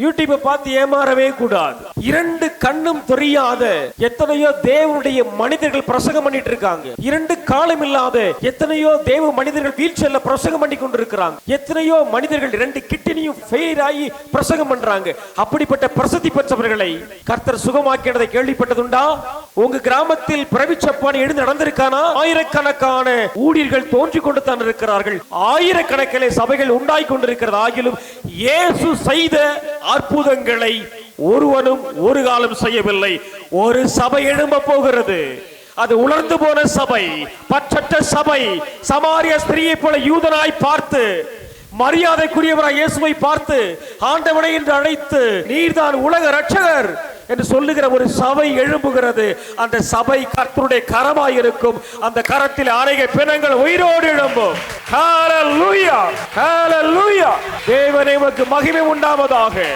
யூடியூபை பார்த்து ஏமாறவே கூடாது. இரண்டு கண்ணும் தெரியாத எத்தனையோ தேவனுடைய மனிதர்கள் பிரசங்கம் பண்ணிட்டு இருக்காங்க. இரண்டு காலம் இல்லாத எத்தனையோ தேவ மனிதர்கள் வீழ்ச்சியில பிரசங்கம் பண்ணி கொண்டிருக்கிறாங்க. எத்தனையோ மனிதர்கள் இரண்டு கிட்னியும் ஃபெயிலியர் ஆகி பிரசங்கம் பண்றாங்க. அப்படிப்பட்ட பிரசித்தி பெற்றவர்களை கர்த்தர் சுகமாக்கினதை கேள்விப்பட்டதுண்டா? உங்க கிராமத்தில் பிரவிச்சப்பான் எழுந்து நடந்திருக்கானா? ஆயிரக்கணக்கான ஊழியர்கள் தோன்றிக் கொண்டு தான் இருக்கிறார்கள். ஆயிரக்கணக்கிலே சபைகள் உண்டாய் கொண்டிருக்கிறது. ஆகிலும் இயேசு செய்த அற்புதங்களை ஒருவனும் ஒரு காலம் செய்யவில்லை. ஒரு சபை எழும்ப போகிறது. அது உலர்ந்து போன சபை, பற்றற்ற சபை. சமாரிய ஸ்திரியை போல யூதனாய் பார்த்து, மரியாதைக்குரியவராய் இயேசுவை பார்த்து ஆண்டவனை என்று அழைத்து, நீர்தான் உலக ரட்சகர் என்று சொல்லுகிற ஒரு சபை எழும்புகிறது. அந்த சபை கர்த்தருடைய கரமாய் இருக்கும். அந்த கரத்தில் அநேக பிணங்கள் உயிரோடு எழும்பும். ஹல்லேலூயா, ஹல்லேலூயா. தேவனே உமக்கு மகிமை உண்டாவதாக.